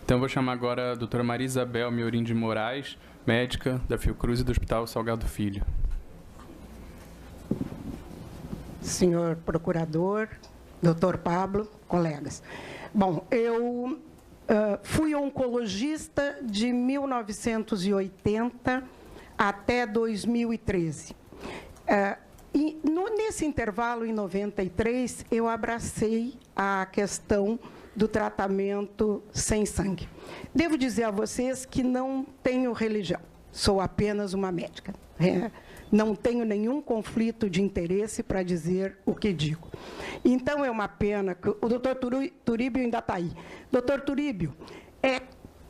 Então, eu vou chamar agora a doutora Maria Isabel Miorim de Moraes, médica da Fiocruz e do Hospital Salgado Filho. Senhor procurador, doutor Pablo, colegas. Bom, eu fui oncologista de 1980 até 2013. Nesse intervalo, em 93, eu abracei a questão do tratamento sem sangue. Devo dizer a vocês que não tenho religião, sou apenas uma médica. Não tenho nenhum conflito de interesse para dizer o que digo. Então, é uma pena que o doutor Turíbio ainda está aí. Doutor Turíbio,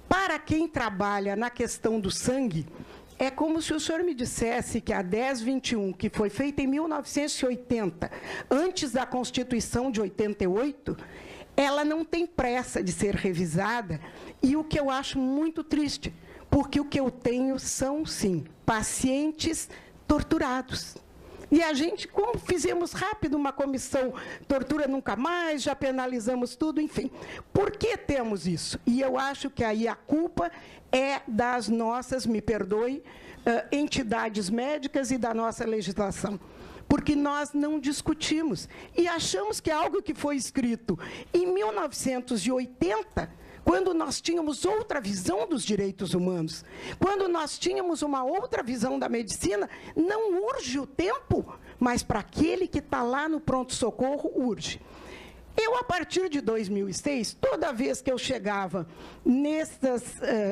para quem trabalha na questão do sangue, é como se o senhor me dissesse que a 1021, que foi feita em 1980, antes da Constituição de 88, ela não tem pressa de ser revisada, e o que eu acho muito triste, porque o que eu tenho são, sim, pacientes torturados. E a gente, como fizemos rápido uma comissão, tortura nunca mais, já penalizamos tudo, enfim. Por que temos isso? E eu acho que aí a culpa é das nossas, me perdoe, entidades médicas e da nossa legislação. Porque nós não discutimos e achamos que é algo que foi escrito em 1980, quando nós tínhamos outra visão dos direitos humanos, quando nós tínhamos uma outra visão da medicina, não urge o tempo, mas para aquele que está lá no pronto-socorro, urge. Eu, a partir de 2006, toda vez que eu chegava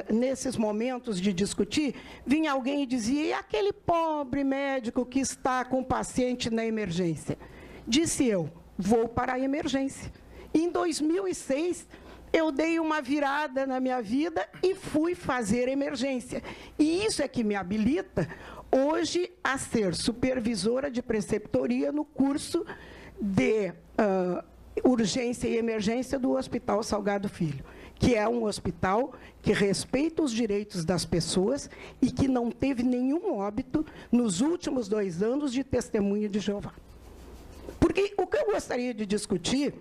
nesses momentos de discutir, vinha alguém e dizia, e aquele pobre médico que está com o paciente na emergência? Disse eu, vou para a emergência. Em 2006, eu dei uma virada na minha vida e fui fazer emergência. E isso é que me habilita, hoje, a ser supervisora de preceptoria no curso de urgência e emergência do Hospital Salgado Filho, que é um hospital que respeita os direitos das pessoas e que não teve nenhum óbito nos últimos 2 anos de testemunha de Jeová. Porque o que eu gostaria de discutir,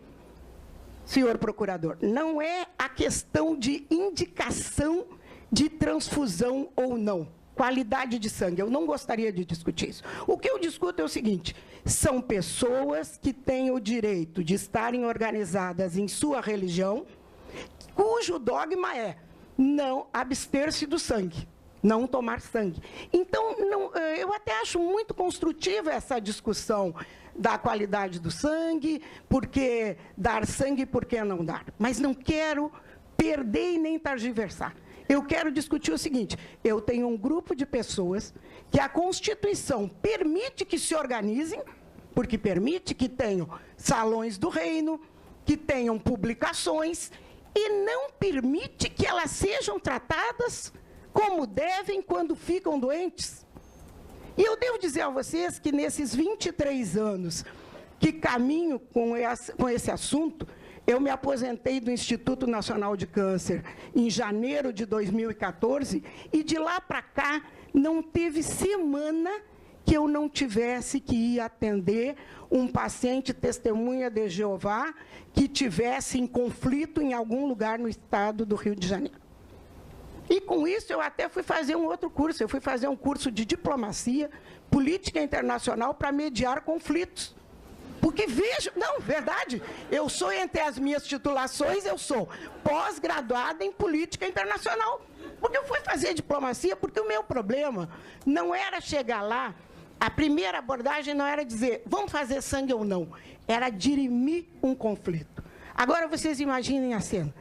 senhor procurador, não é a questão de indicação de transfusão ou não, qualidade de sangue, eu não gostaria de discutir isso. O que eu discuto é o seguinte, são pessoas que têm o direito de estarem organizadas em sua religião, cujo dogma é não abster-se do sangue, não tomar sangue. Então, eu até acho muito construtiva essa discussão da qualidade do sangue, porque dar sangue, por que não dar? Mas não quero perder e nem targiversar. Eu quero discutir o seguinte, eu tenho um grupo de pessoas que a Constituição permite que se organizem, porque permite que tenham salões do reino, que tenham publicações, e não permite que elas sejam tratadas como devem quando ficam doentes. E eu devo dizer a vocês que nesses 23 anos que caminho com esse assunto, eu me aposentei do Instituto Nacional de Câncer em janeiro de 2014, e de lá para cá não teve semana que eu não tivesse que ir atender um paciente testemunha de Jeová que tivesse em conflito em algum lugar no estado do Rio de Janeiro. E com isso eu até fui fazer um outro curso, eu fui fazer um curso de diplomacia, política internacional para mediar conflitos. Porque vejo, não, verdade, eu sou, entre as minhas titulações, eu sou pós-graduada em política internacional. Porque eu fui fazer diplomacia, porque o meu problema não era chegar lá, a primeira abordagem não era dizer, vamos fazer sangue ou não, era dirimir um conflito. Agora vocês imaginem a cena,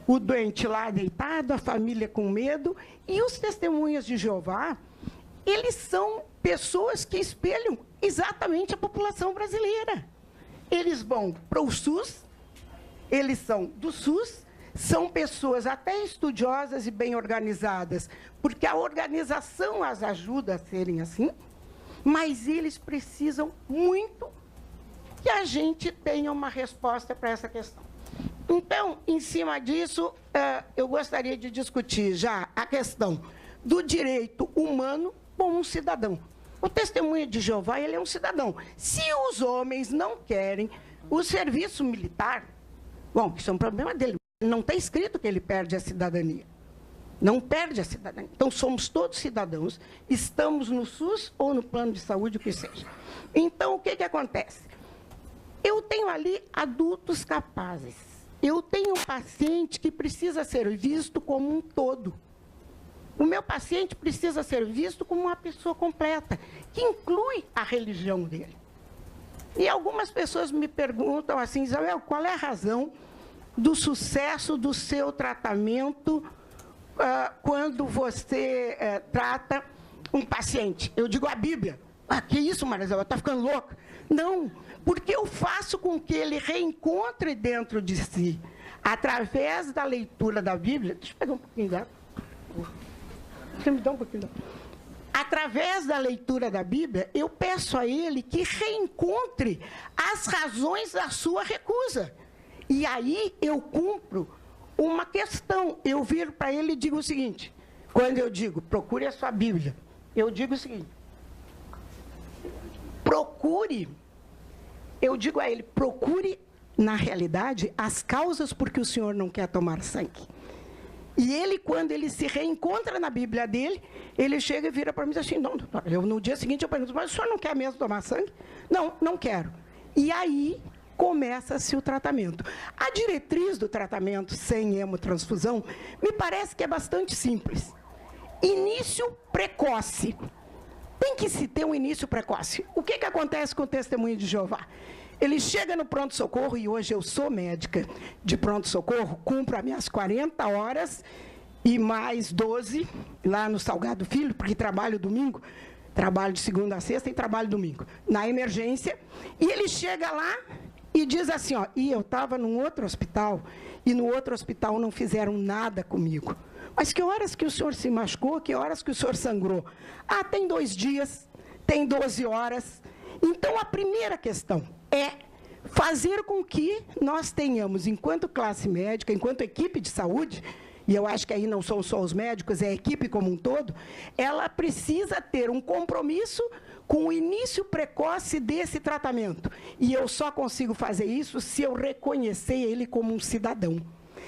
o doente lá deitado, a família com medo, e os testemunhas de Jeová, eles são pessoas que espelham exatamente a população brasileira. Eles vão para o SUS, eles são do SUS, são pessoas até estudiosas e bem organizadas, porque a organização as ajuda a serem assim, mas eles precisam muito que a gente tenha uma resposta para essa questão. Então, em cima disso, eu gostaria de discutir já a questão do direito humano como um cidadão. O testemunho de Jeová, ele é um cidadão. Se os homens não querem o serviço militar, bom, isso é um problema dele. não está escrito que ele perde a cidadania. Não perde a cidadania. Então, somos todos cidadãos, estamos no SUS ou no plano de saúde, o que seja. Então, o que acontece? Eu tenho ali adultos capazes. Eu tenho um paciente que precisa ser visto como um todo. O meu paciente precisa ser visto como uma pessoa completa, que inclui a religião dele. E algumas pessoas me perguntam assim, Isabel, qual é a razão do sucesso do seu tratamento quando você trata um paciente? Eu digo a Bíblia. Ah, que isso, Maria Isabel, está ficando louca? Não, porque eu faço com que ele reencontre dentro de si, através da leitura da Bíblia. Deixa eu pegar um pouquinho d'água. Você me dá um pouquinho d'água. Através da leitura da Bíblia, eu peço a ele que reencontre as razões da sua recusa. E aí eu cumpro uma questão. Eu viro para ele e digo o seguinte, quando eu digo, procure a sua Bíblia, eu digo o seguinte, eu digo a ele, procure, na realidade, as causas por que o senhor não quer tomar sangue. E ele, quando ele se reencontra na Bíblia dele, ele chega e vira para mim e diz assim, não, doutor, no dia seguinte eu pergunto, mas o senhor não quer mesmo tomar sangue? Não, não quero. E aí começa-se o tratamento. A diretriz do tratamento sem hemotransfusão me parece que é bastante simples. Início precoce. Tem que se ter um início precoce. O que acontece com o testemunho de Jeová? Ele chega no pronto-socorro, e hoje eu sou médica de pronto-socorro, cumpro as minhas 40 horas e mais 12 lá no Salgado Filho, porque trabalho domingo, trabalho de segunda a sexta e trabalho domingo, na emergência, e ele chega lá e diz assim, ó, e eu estava num outro hospital, e no outro hospital não fizeram nada comigo. Mas que horas que o senhor se machucou? Que horas que o senhor sangrou? Ah, tem 2 dias, tem 12 horas. Então, a primeira questão é fazer com que nós tenhamos, enquanto classe médica, enquanto equipe de saúde, e eu acho que aí não são só os médicos, é a equipe como um todo, ela precisa ter um compromisso com o início precoce desse tratamento. E eu só consigo fazer isso se eu reconhecer ele como um cidadão.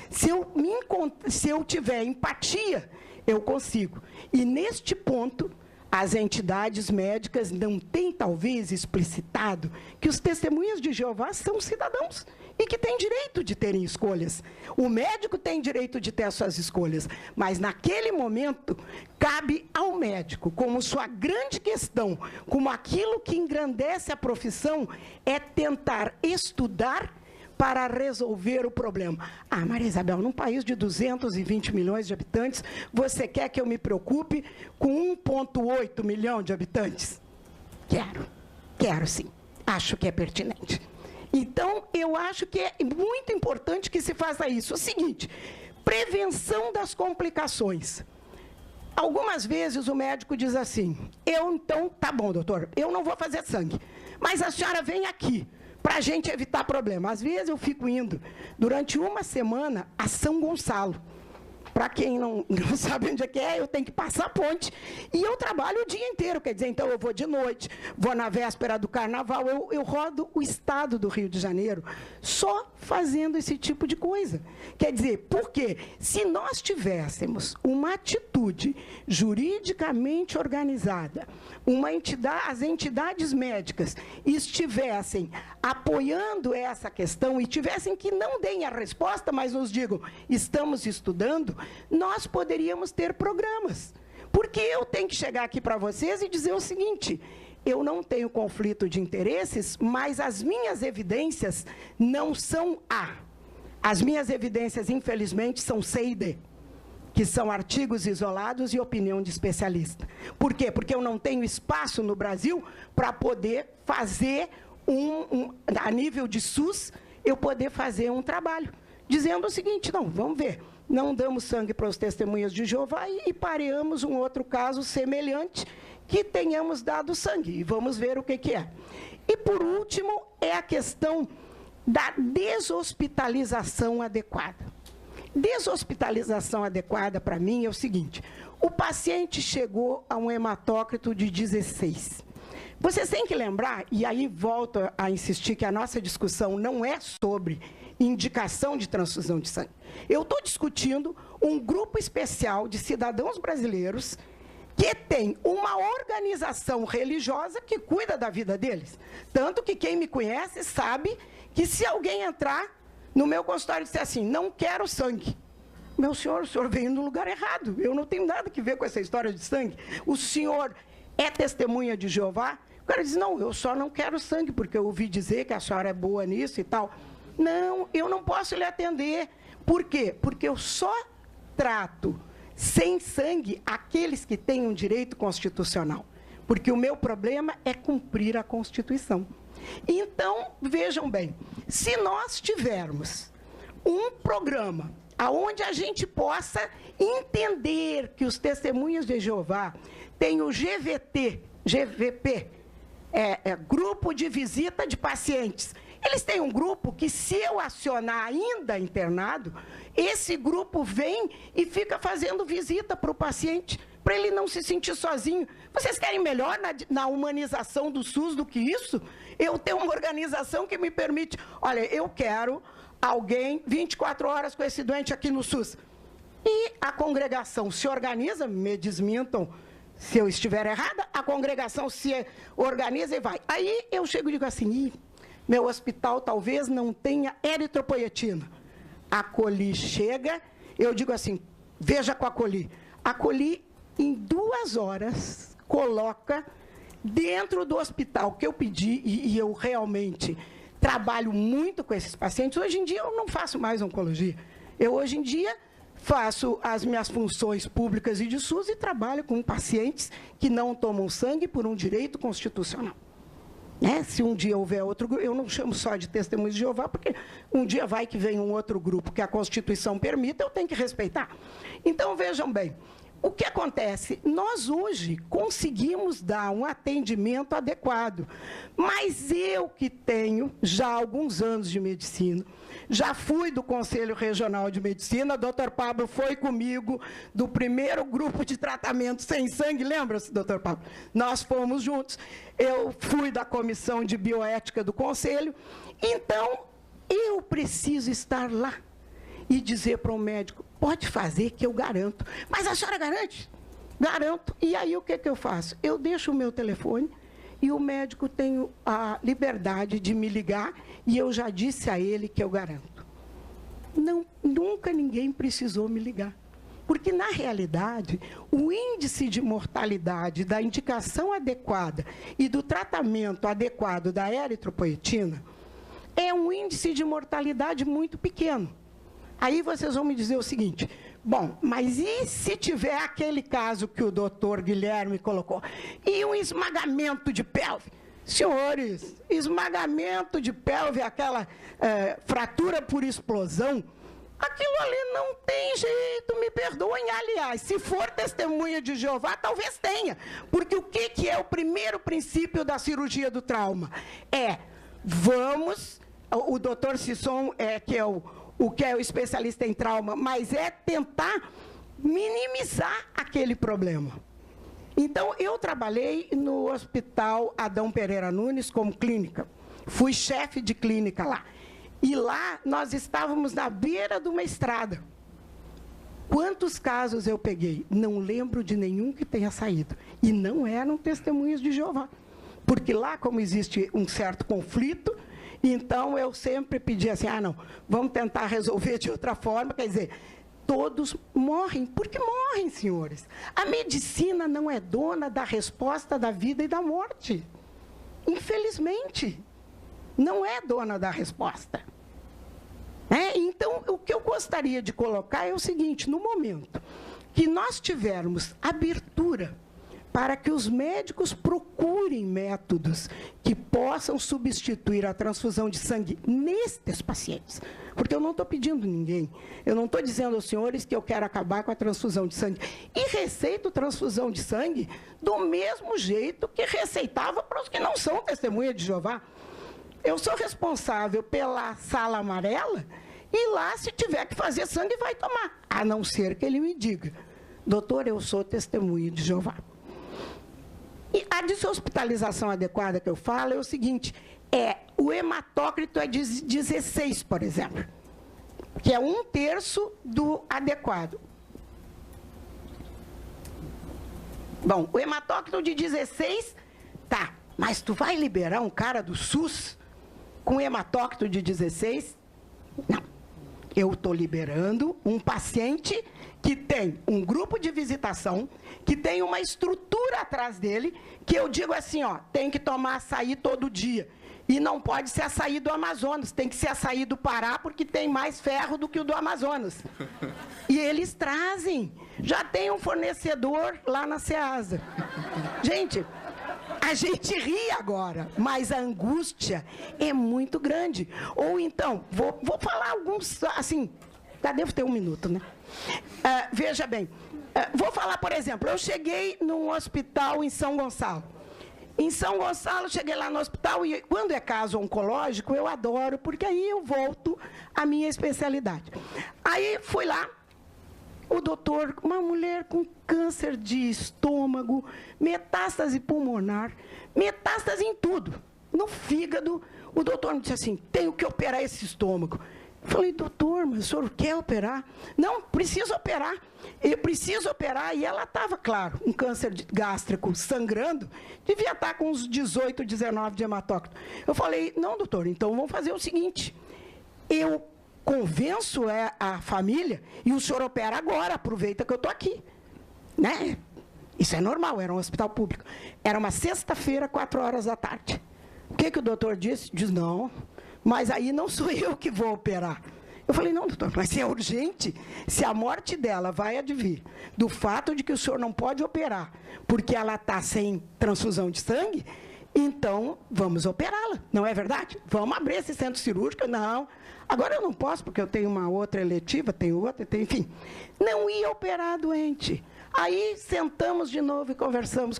Se eu tiver empatia, eu consigo. E, neste ponto, as entidades médicas não têm, talvez, explicitado que os testemunhas de Jeová são cidadãos e que têm direito de terem escolhas. O médico tem direito de ter as suas escolhas, mas, naquele momento, cabe ao médico, como sua grande questão, como aquilo que engrandece a profissão, é tentar estudar para resolver o problema. Ah, Maria Isabel, num país de 220 milhões de habitantes, você quer que eu me preocupe com 1,8 milhão de habitantes? Quero sim. Acho que é pertinente. Então, eu acho que é muito importante que se faça isso. O seguinte, prevenção das complicações. Algumas vezes o médico diz assim, então, tá bom, doutor, eu não vou fazer sangue, mas a senhora vem aqui, para a gente evitar problema. Às vezes eu fico indo, durante uma semana, a São Gonçalo. Para quem não sabe onde é que é, eu tenho que passar a ponte. E eu trabalho o dia inteiro, quer dizer, então eu vou de noite, vou na véspera do carnaval, eu rodo o estado do Rio de Janeiro só fazendo esse tipo de coisa. Quer dizer, porque se nós tivéssemos uma atitude juridicamente organizada, as entidades médicas estivessem apoiando essa questão e tivessem que não deem a resposta, mas nos digam, estamos estudando, nós poderíamos ter programas. Porque eu tenho que chegar aqui para vocês e dizer o seguinte, eu não tenho conflito de interesses, mas as minhas evidências não são A. As minhas evidências, infelizmente, são C e D, que são artigos isolados e opinião de especialista. Por quê? Porque eu não tenho espaço no Brasil para poder fazer a nível de SUS, eu poder fazer um trabalho, dizendo o seguinte, não, vamos ver, não damos sangue para os testemunhas de Jeová e pareamos um outro caso semelhante que tenhamos dado sangue, e vamos ver o que é. E, por último, é a questão da deshospitalização adequada. Deshospitalização adequada, para mim, é o seguinte, o paciente chegou a um hematócrito de 16, Vocês têm que lembrar, e aí volto a insistir que a nossa discussão não é sobre indicação de transfusão de sangue. Eu estou discutindo um grupo especial de cidadãos brasileiros que tem uma organização religiosa que cuida da vida deles. Tanto que quem me conhece sabe que se alguém entrar no meu consultório e disser assim, não quero sangue, meu senhor, o senhor veio no lugar errado, eu não tenho nada que ver com essa história de sangue. O senhor é testemunha de Jeová? O cara diz, não, eu só não quero sangue, porque eu ouvi dizer que a senhora é boa nisso e tal. Não, eu não posso lhe atender. Por quê? Porque eu só trato sem sangue aqueles que têm um direito constitucional. Porque o meu problema é cumprir a Constituição. Então, vejam bem, se nós tivermos um programa onde a gente possa entender que os testemunhas de Jeová têm o GVP, Grupo de Visita de Pacientes. Eles têm um grupo que, se eu acionar ainda internado, esse grupo vem e fica fazendo visita para o paciente, para ele não se sentir sozinho. Vocês querem melhor na humanização do SUS do que isso? Eu tenho uma organização que me permite, olha, eu quero alguém 24 horas com esse doente aqui no SUS. E a congregação se organiza, me desmintam se eu estiver errada, a congregação se organiza e vai. Aí eu chego e digo assim, meu hospital talvez não tenha eritropoietina. A Coli chega, eu digo assim, veja com a Coli. A Coli, em 2 horas, coloca dentro do hospital que eu pedi, e eu realmente trabalho muito com esses pacientes. Hoje em dia eu não faço mais oncologia. Eu hoje em dia faço as minhas funções públicas e de SUS e trabalho com pacientes que não tomam sangue por um direito constitucional. Se um dia houver outro grupo, eu não chamo só de testemunhos de Jeová, porque um dia vai que vem um outro grupo que a Constituição permita, eu tenho que respeitar. Então, vejam bem, o que acontece? Nós hoje conseguimos dar um atendimento adequado, mas eu que tenho já alguns anos de medicina, já fui do Conselho Regional de Medicina, o doutor Pablo foi comigo do primeiro grupo de tratamento sem sangue, lembra-se, doutor Pablo? Nós fomos juntos, eu fui da comissão de bioética do Conselho, então eu preciso estar lá e dizer para o médico, pode fazer que eu garanto. Mas a senhora garante? Garanto. E aí o que eu faço? Eu deixo o meu telefone e o médico tem a liberdade de me ligar e eu já disse a ele que eu garanto. Não, nunca ninguém precisou me ligar. Porque, na realidade, o índice de mortalidade da indicação adequada e do tratamento adequado da eritropoietina é um índice de mortalidade muito pequeno. Aí vocês vão me dizer o seguinte, bom, mas e se tiver aquele caso que o doutor Guilherme colocou? E um esmagamento de pelve? Senhores, esmagamento de pelve, aquela fratura por explosão, aquilo ali não tem jeito, me perdoem. Aliás, se for testemunha de Jeová, talvez tenha. Porque o que é o primeiro princípio da cirurgia do trauma? O doutor Sisson, que é o especialista em trauma, mas é tentar minimizar aquele problema. Então, eu trabalhei no Hospital Adão Pereira Nunes como clínica. Fui chefe de clínica lá. E lá nós estávamos na beira de uma estrada. Quantos casos eu peguei? Não lembro de nenhum que tenha saído. E não eram testemunhos de Jeová. Porque lá, como existe um certo conflito, então eu sempre pedi assim, não, vamos tentar resolver de outra forma, quer dizer, todos morrem, porque morrem, senhores. A medicina não é dona da resposta da vida e da morte. Infelizmente, não é dona da resposta. Então, o que eu gostaria de colocar é o seguinte, no momento que nós tivermos abertura para que os médicos procurem métodos que possam substituir a transfusão de sangue nestes pacientes. Porque eu não estou pedindo ninguém, eu não estou dizendo aos senhores que eu quero acabar com a transfusão de sangue. E receito transfusão de sangue do mesmo jeito que receitava para os que não são testemunha de Jeová. Eu sou responsável pela sala amarela e lá, se tiver que fazer sangue, vai tomar. A não ser que ele me diga, doutor, eu sou testemunha de Jeová. E a deshospitalização adequada que eu falo é o seguinte, o hematócrito é de 16, por exemplo, que é 1/3 do adequado. Bom, o hematócrito de 16, tá, mas tu vai liberar um cara do SUS com hematócrito de 16? Não. Eu estou liberando um paciente que tem um grupo de visitação, que tem uma estrutura atrás dele, que eu digo assim, ó, tem que tomar açaí todo dia. E não pode ser açaí do Amazonas, tem que ser açaí do Pará, porque tem mais ferro do que o do Amazonas. E eles trazem. Já tem um fornecedor lá na Ceasa. Gente, a gente ri agora, mas a angústia é muito grande. Ou então, vou falar alguns, assim, já devo ter 1 minuto, né? Veja bem, vou falar, por exemplo, eu cheguei num hospital em São Gonçalo. Em São Gonçalo, cheguei lá no hospital e quando é caso oncológico, eu adoro, porque aí eu volto à minha especialidade. Aí fui lá, o doutor, uma mulher com câncer de estômago, metástase pulmonar, metástase em tudo, no fígado. O doutor me disse assim, tenho que operar esse estômago. Eu falei, doutor, mas o senhor quer operar? Não, preciso operar. Eu preciso operar. E ela estava, claro, um câncer gástrico sangrando, devia estar com uns 18, 19 de hematócrito. Eu falei, não, doutor, então vamos fazer o seguinte, eu convenço a família e o senhor opera agora, aproveita que eu estou aqui. Né? Isso é normal, era um hospital público. Era uma sexta-feira, 16h. O que o doutor disse? Diz, não, mas aí não sou eu que vou operar. Eu falei, não, doutor, mas se é urgente, se a morte dela vai advir do fato de que o senhor não pode operar, porque ela está sem transfusão de sangue, então vamos operá-la, não é verdade? Vamos abrir esse centro cirúrgico? Não, agora eu não posso, porque eu tenho uma outra eletiva, tenho outra, enfim. Não ia operar a doente. Aí sentamos de novo e conversamos,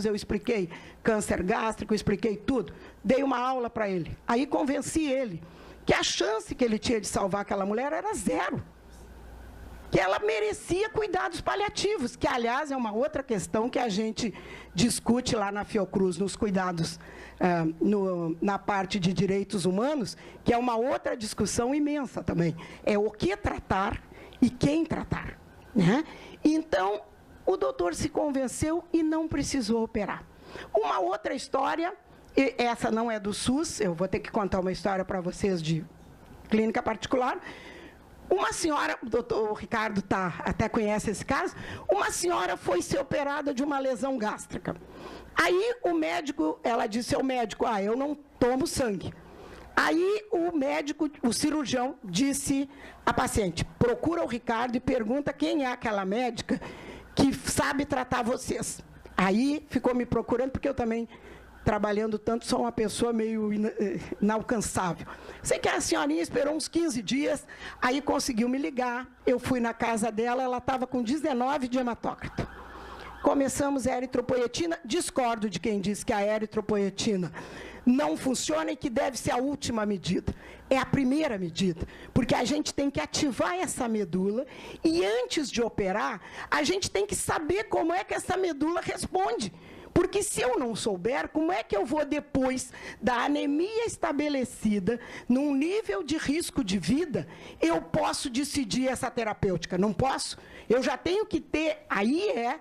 eu expliquei câncer gástrico, expliquei tudo, dei uma aula para ele. Aí convenci ele que a chance que ele tinha de salvar aquela mulher era 0. Que ela merecia cuidados paliativos, que, aliás, é uma outra questão que a gente discute lá na Fiocruz, nos cuidados, na parte de direitos humanos, que é uma outra discussão imensa também. É o que tratar e quem tratar. Né? Então, o doutor se convenceu e não precisou operar. Uma outra história, essa não é do SUS, eu vou ter que contar uma história para vocês de clínica particular. Uma senhora, o doutor Ricardo até conhece esse caso, uma senhora foi ser operada de uma lesão gástrica. Aí o médico, ela disse ao médico, eu não tomo sangue. Aí o médico, o cirurgião, disse à paciente, procura o Ricardo e pergunta quem é aquela médica que sabe tratar vocês. Aí ficou me procurando, porque eu também, trabalhando tanto, sou uma pessoa meio inalcançável. Sei que a senhorinha esperou uns 15 dias, aí conseguiu me ligar, eu fui na casa dela, ela estava com 19 de hematócrito. Começamos a eritropoetina, discordo de quem diz que a eritropoetina não funciona e que deve ser a última medida. É a primeira medida, porque a gente tem que ativar essa medula e, antes de operar, a gente tem que saber como é que essa medula responde. Porque se eu não souber, como é que eu vou, depois da anemia estabelecida, num nível de risco de vida, eu posso decidir essa terapêutica? Não posso. Eu já tenho que ter, aí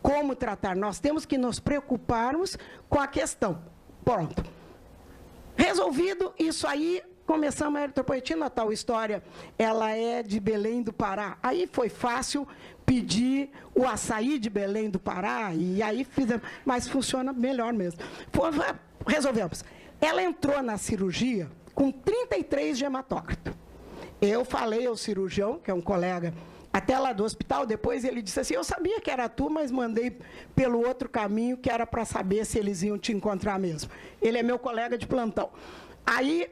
como tratar. Nós temos que nos preocuparmos com a questão. Pronto. Resolvido isso aí, começamos a eritropoetina, a tal história, ela é de Belém do Pará. Aí foi fácil pedir o açaí de Belém do Pará, e aí fizemos, mas funciona melhor mesmo. Resolvemos. Ela entrou na cirurgia com 33 de hematócrito. Eu falei ao cirurgião, que é um colega, até lá do hospital, depois ele disse assim, eu sabia que era tu, mas mandei pelo outro caminho, que era para saber se eles iam te encontrar mesmo. Ele é meu colega de plantão. Aí,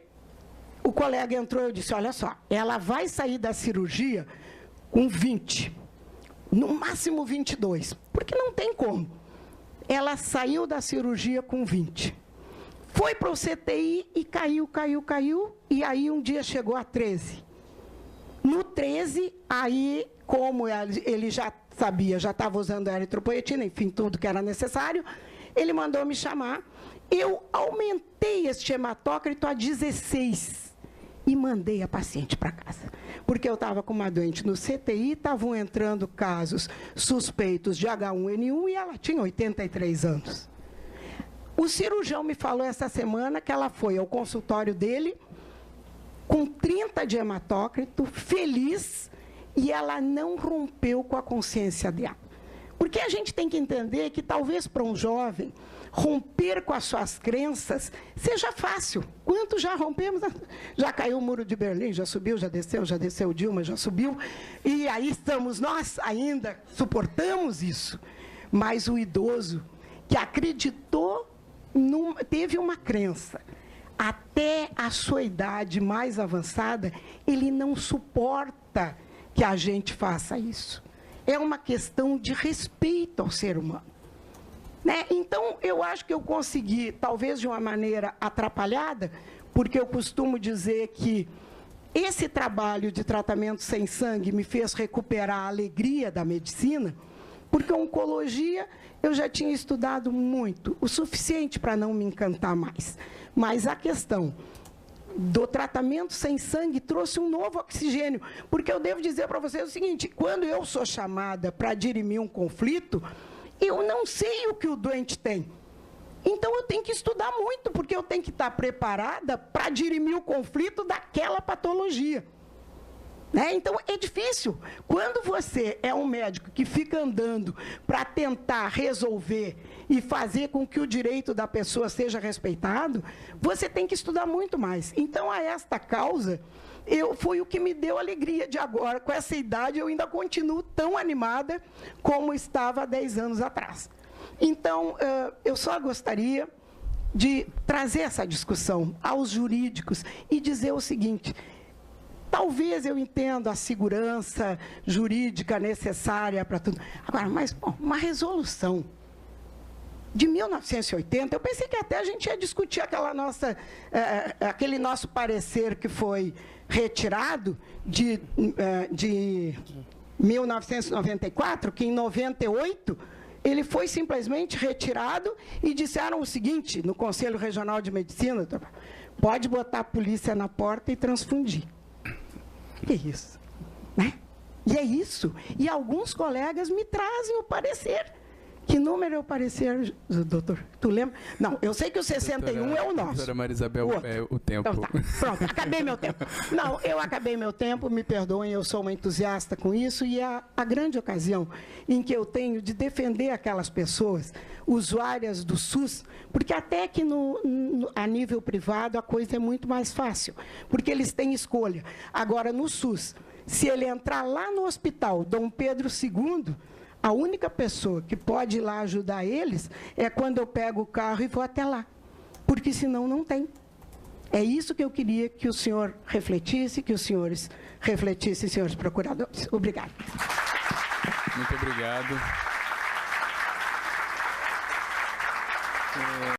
o colega entrou e eu disse, olha só, ela vai sair da cirurgia com 20, no máximo 22, porque não tem como. Ela saiu da cirurgia com 20. Foi para o CTI e caiu, e aí um dia chegou a 13. No 13, aí, como ele já sabia, já estava usando a eritropoetina, enfim, tudo que era necessário, Ele mandou me chamar. Eu aumentei este hematócrito a 16 e mandei a paciente para casa. Porque eu estava com uma doente no CTI, estavam entrando casos suspeitos de H1N1 e ela tinha 83 anos. O cirurgião me falou essa semana que ela foi ao consultório dele com 30 de hematócrito, feliz, e ela não rompeu com a consciência dela. Porque a gente tem que entender que talvez para um jovem romper com as suas crenças seja fácil. Quantos já rompemos? Já caiu o muro de Berlim, já desceu Dilma, já subiu. E aí estamos nós ainda, suportamos isso. Mas o idoso que acreditou, teve uma crença, até a sua idade mais avançada, ele não suporta que a gente faça isso. É uma questão de respeito ao ser humano. Né? Então, eu acho que eu consegui, talvez de uma maneira atrapalhada, porque eu costumo dizer que esse trabalho de tratamento sem sangue me fez recuperar a alegria da medicina, porque a oncologia eu já tinha estudado muito, o suficiente para não me encantar mais. Mas a questão do tratamento sem sangue trouxe um novo oxigênio, porque eu devo dizer para vocês o seguinte, quando eu sou chamada para dirimir um conflito, eu não sei o que o doente tem. Então, eu tenho que estudar muito, porque eu tenho que estar preparada para dirimir o conflito daquela patologia. Né? Então, é difícil. Quando você é um médico que fica andando para tentar resolver e fazer com que o direito da pessoa seja respeitado, você tem que estudar muito mais. Então, a esta causa, foi o que me deu alegria de agora. Com essa idade, eu ainda continuo tão animada como estava há 10 anos atrás. Então, eu só gostaria de trazer essa discussão aos jurídicos e dizer o seguinte: talvez eu entenda a segurança jurídica necessária para tudo. Agora, mas bom, uma resolução de 1980, eu pensei que até a gente ia discutir aquele nosso parecer que foi retirado de 1994, que em 98 ele foi simplesmente retirado e disseram o seguinte, no Conselho Regional de Medicina: pode botar a polícia na porta e transfundir. Que isso? Né? E é isso. E alguns colegas me trazem o parecer. Que número é o parecer, doutor? Tu lembra? Não, eu sei que o 61 é o nosso. Doutora Marisabel, o tempo. Então, tá. Pronto, acabei meu tempo. Não, eu acabei meu tempo, me perdoem, eu sou uma entusiasta com isso, e é a grande ocasião em que eu tenho de defender aquelas pessoas, usuárias do SUS, porque até que a nível privado a coisa é muito mais fácil, porque eles têm escolha. Agora, no SUS, se ele entrar lá no hospital Dom Pedro II, a única pessoa que pode ir lá ajudar eles é quando eu pego o carro e vou até lá, porque senão não tem. É isso que eu queria que o senhor refletisse, que os senhores refletissem, senhores procuradores. Obrigada. Muito obrigado.